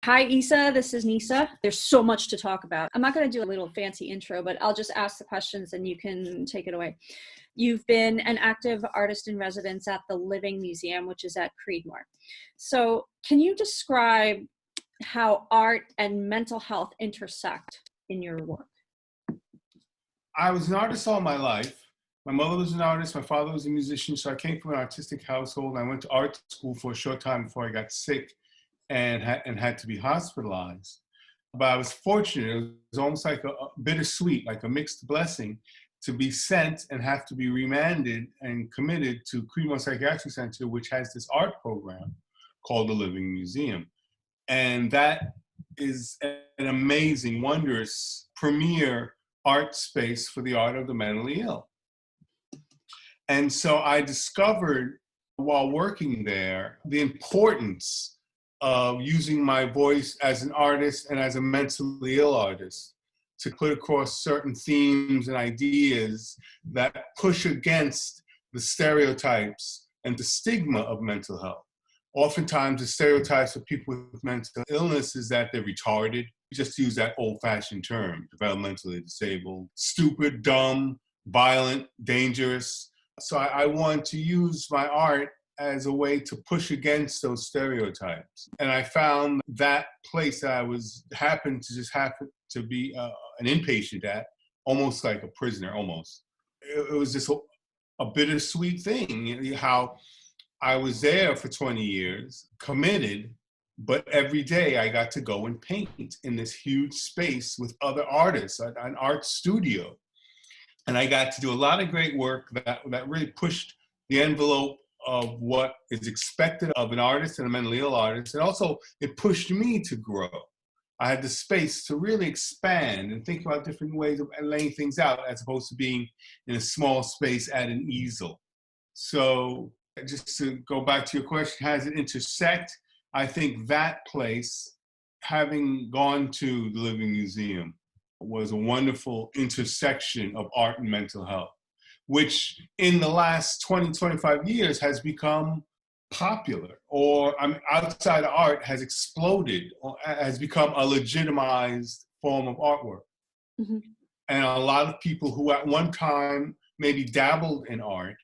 Hi, Issa. This is Neesa. There's so much to talk about. I'm not going to do a little fancy intro, but I'll just ask the questions and you can take it away. You've been an active artist in residence at the Living Museum, which is at Creedmoor. So can you describe how art and mental health intersect in your work? I was an artist all my life. My mother was an artist, my father was a musician, so I came from an artistic household. I went to art school for a short time before I got sick and had to be hospitalized. But I was fortunate. It was almost like a bittersweet, like a mixed blessing, to be sent and have to be remanded and committed to Creedmoor Psychiatric Center, which has this art program called the Living Museum. And that is an amazing, wondrous, premier art space for the art of the mentally ill. And so I discovered while working there the importance of using my voice as an artist and as a mentally ill artist to put across certain themes and ideas that push against the stereotypes and the stigma of mental health. Oftentimes, the stereotypes of people with mental illness is that they're retarded. Just to use that old-fashioned term, developmentally disabled, stupid, dumb, violent, dangerous. So I want to use my art as a way to push against those stereotypes. And I found that place that I happened to be an inpatient at, almost like a prisoner, almost. It was just a bittersweet thing, how I was there for 20 years, committed, but every day I got to go and paint in this huge space with other artists, an art studio. And I got to do a lot of great work that really pushed the envelope of what is expected of an artist and a mentally ill artist. And also it pushed me to grow. I had the space to really expand and think about different ways of laying things out as opposed to being in a small space at an easel. So just to go back to your question, how does it intersect? I think that place, having gone to the Living Museum, was a wonderful intersection of art and mental health, which in the last 20, 25 years has become popular, or outside of art has exploded, or has become a legitimized form of artwork. Mm-hmm. And a lot of people who at one time maybe dabbled in art,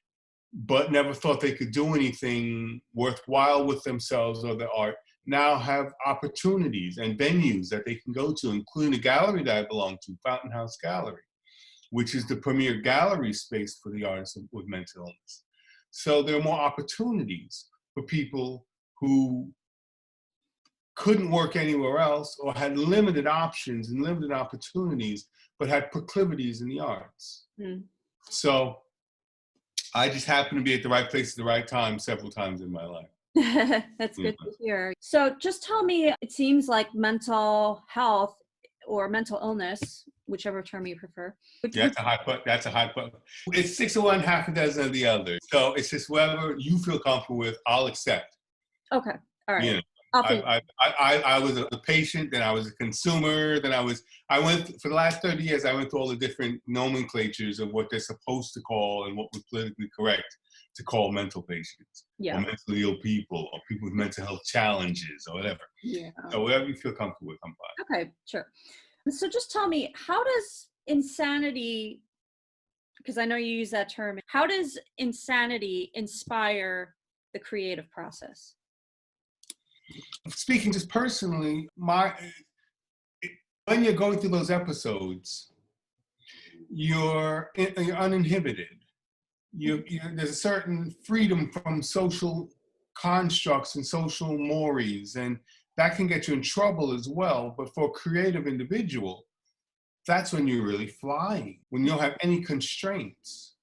but never thought they could do anything worthwhile with themselves or their art, now have opportunities and venues that they can go to, including the gallery that I belong to, Fountain House Gallery, which is the premier gallery space for the artists with mental illness. So there are more opportunities for people who couldn't work anywhere else or had limited options and limited opportunities, but had proclivities in the arts. Mm. So I just happened to be at the right place at the right time several times in my life. That's good to hear. So just tell me, it seems like mental health or mental illness, whichever term you prefer. That's a hot button. It's 6 of one, half a dozen of the other. So it's just whatever you feel comfortable with, I'll accept. Okay. All right. You know, I was a patient, then I was a consumer, then I went, for the last 30 years, I went through all the different nomenclatures of what they're supposed to call and what was politically correct to call mental patients, or mentally ill people, or people with mental health challenges, or whatever. Yeah. So whatever you feel comfortable with, I'm fine. Okay, sure. So just tell me, how does insanity, because I know you use that term, how does insanity inspire the creative process? Speaking just personally, when you're going through those episodes, you're uninhibited. There's a certain freedom from social constructs and social mores, and that can get you in trouble as well. But for a creative individual, that's when you're really flying, when you don't have any constraints.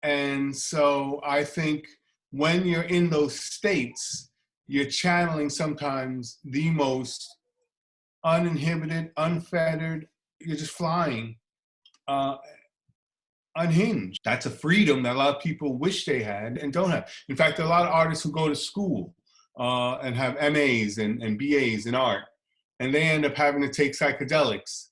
And so I think when you're in those states, you're channeling sometimes the most uninhibited, unfettered, you're just flying. Unhinged. That's a freedom that a lot of people wish they had and don't have. In fact, there are a lot of artists who go to school and have MAs and BAs in art, and they end up having to take psychedelics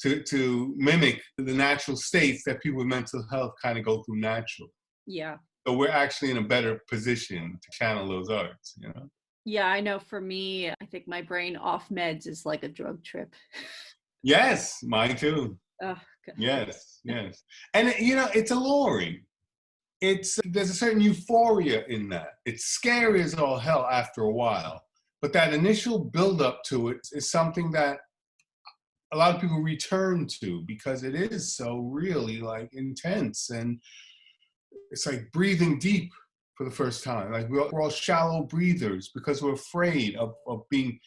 to mimic the natural states that people with mental health kind of go through naturally. Yeah. So we're actually in a better position to channel those arts, you know? Yeah, I know for me, I think my brain off meds is like a drug trip. Yes, mine too. Oh, God. Yes, yes. And you know, it's alluring. There's a certain euphoria in that. It's scary as all hell after a while, but that initial buildup to it is something that a lot of people return to because it is so really like intense, and it's like breathing deep for the first time. Like we're all shallow breathers because we're afraid of being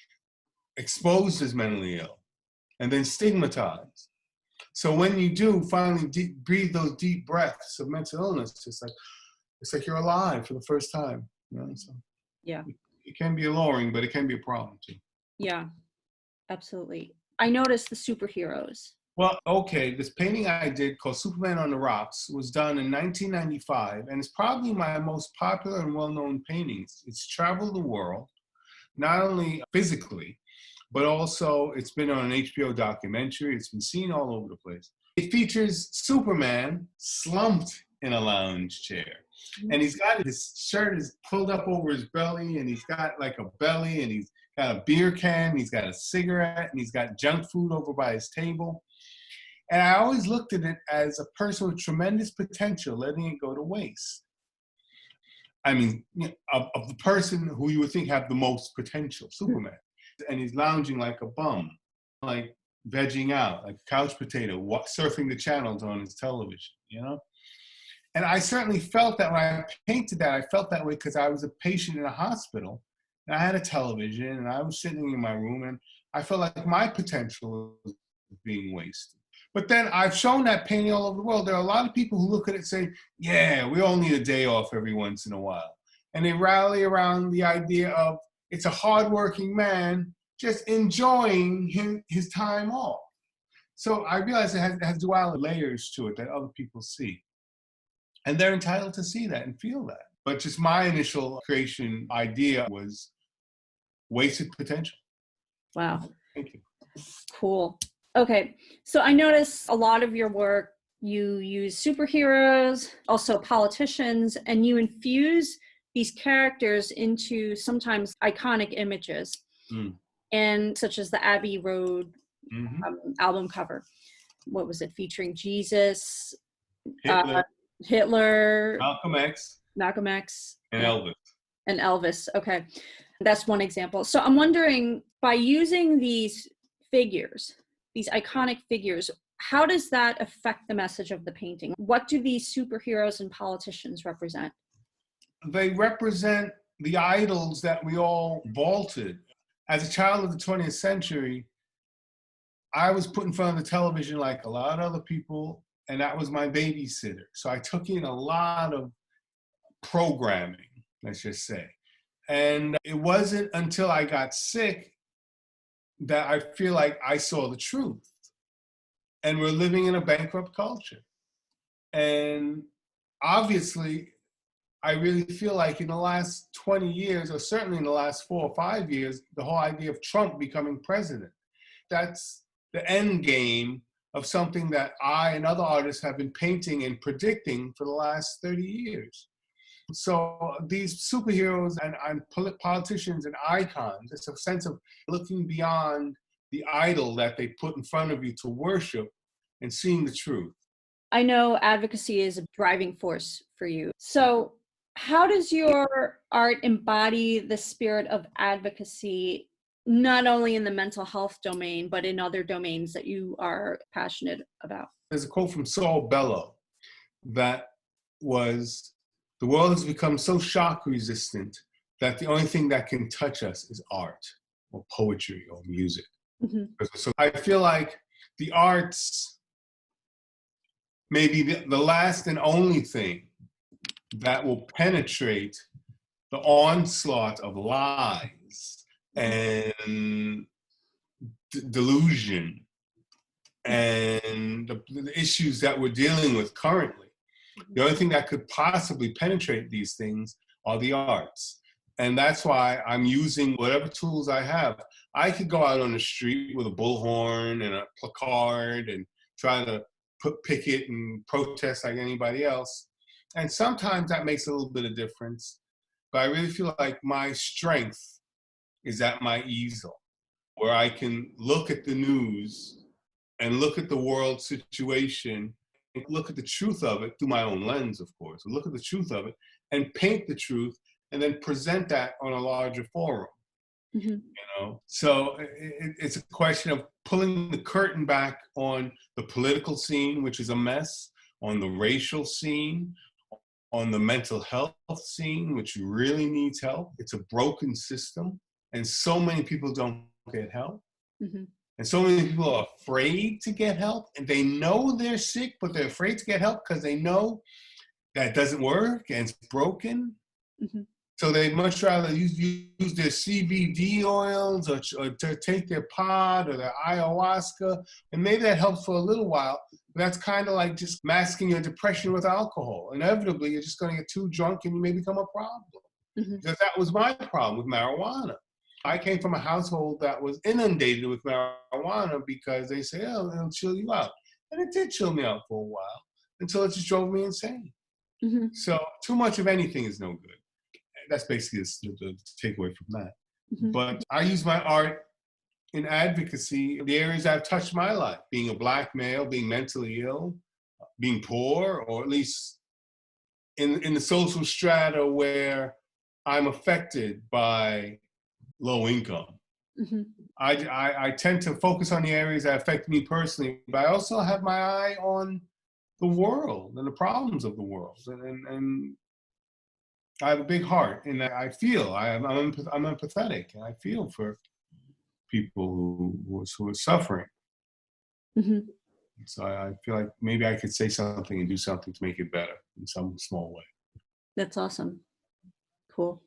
exposed as mentally ill and then stigmatized. So when you do finally breathe those deep breaths of mental illness, it's like you're alive for the first time. You know? So Yeah. it can be alluring, but it can be a problem too. Yeah, absolutely. I noticed the superheroes. Well, okay, this painting I did called Superman on the Rocks was done in 1995, and it's probably my most popular and well-known painting. It's traveled the world, not only physically, but also it's been on an HBO documentary. It's been seen all over the place. It features Superman slumped in a lounge chair. And he's got his shirt is pulled up over his belly, and he's got like a belly, and he's got a beer can, he's got a cigarette, and he's got junk food over by his table. And I always looked at it as a person with tremendous potential, letting it go to waste. I mean, you know, of the person who you would think have the most potential, Superman. And he's lounging like a bum, like vegging out, like a couch potato, surfing the channels on his television, you know? And I certainly felt that when I painted that, I felt that way because I was a patient in a hospital, and I had a television, and I was sitting in my room, and I felt like my potential was being wasted. But then I've shown that painting all over the world. There are a lot of people who look at it and say, yeah, we all need a day off every once in a while. And they rally around the idea of it's a hardworking man just enjoying his time off. So I realize it has dual layers to it that other people see. And they're entitled to see that and feel that. But just my initial creation idea was wasted potential. Wow. Thank you. Cool. Okay. So I notice a lot of your work, you use superheroes, also politicians, and you infuse these characters into sometimes iconic images, and such as the Abbey Road album cover. What was it? Featuring Jesus, Hitler, Malcolm X, and Elvis. And Elvis. Okay. That's one example. So I'm wondering, by using these figures, these iconic figures, how does that affect the message of the painting? What do these superheroes and politicians represent? They represent the idols that we all vaulted. As a child of the 20th century, I was put in front of the television like a lot of other people, and that was my babysitter. So I took in a lot of programming, let's just say. And it wasn't until I got sick that I feel like I saw the truth. And we're living in a bankrupt culture. And obviously, I really feel like in the last 20 years, or certainly in the last 4 or 5 years, the whole idea of Trump becoming president, that's the end game of something that I and other artists have been painting and predicting for the last 30 years. So these superheroes and politicians and icons, it's a sense of looking beyond the idol that they put in front of you to worship and seeing the truth. I know advocacy is a driving force for you. So how does your art embody the spirit of advocacy, not only in the mental health domain, but in other domains that you are passionate about? There's a quote from Saul Bellow that was, "The world has become so shock resistant that the only thing that can touch us is art or poetry or music." So I feel like the arts may be the last and only thing that will penetrate the onslaught of lies and delusion and the issues that we're dealing with currently. The only thing that could possibly penetrate these things are the arts. And that's why I'm using whatever tools I have. I could go out on the street with a bullhorn and a placard and try to picket and protest like anybody else. And sometimes that makes a little bit of difference. But I really feel like my strength is at my easel, where I can look at the news and look at the world situation, and look at the truth of it through my own lens, of course, look at the truth of it and paint the truth and then present that on a larger forum. Mm-hmm. So it's a question of pulling the curtain back on the political scene, which is a mess, on the racial scene, on the mental health scene, which really needs help. It's a broken system, and so many people don't get help. Mm-hmm. And so many people are afraid to get help, and they know they're sick, but they're afraid to get help because they know that it doesn't work and it's broken. Mm-hmm. So they much rather use their CBD oils or to take their pod or their ayahuasca. And maybe that helps for a little while. But that's kind of like just masking your depression with alcohol. Inevitably, you're just going to get too drunk and you may become a problem. Mm-hmm. Because that was my problem with marijuana. I came from a household that was inundated with marijuana because they say, oh, it'll chill you out. And it did chill me out for a while until it just drove me insane. Mm-hmm. So too much of anything is no good. That's basically the takeaway from that. Mm-hmm. But I use my art in advocacy, the areas that have touched my life, being a Black male, being mentally ill, being poor, or at least in the social strata where I'm affected by low income. Mm-hmm. I tend to focus on the areas that affect me personally, but I also have my eye on the world and the problems of the world. And I have a big heart, and I feel I'm empathetic, and I feel for people who are suffering. Mm-hmm. So I feel like maybe I could say something and do something to make it better in some small way. That's awesome. Cool.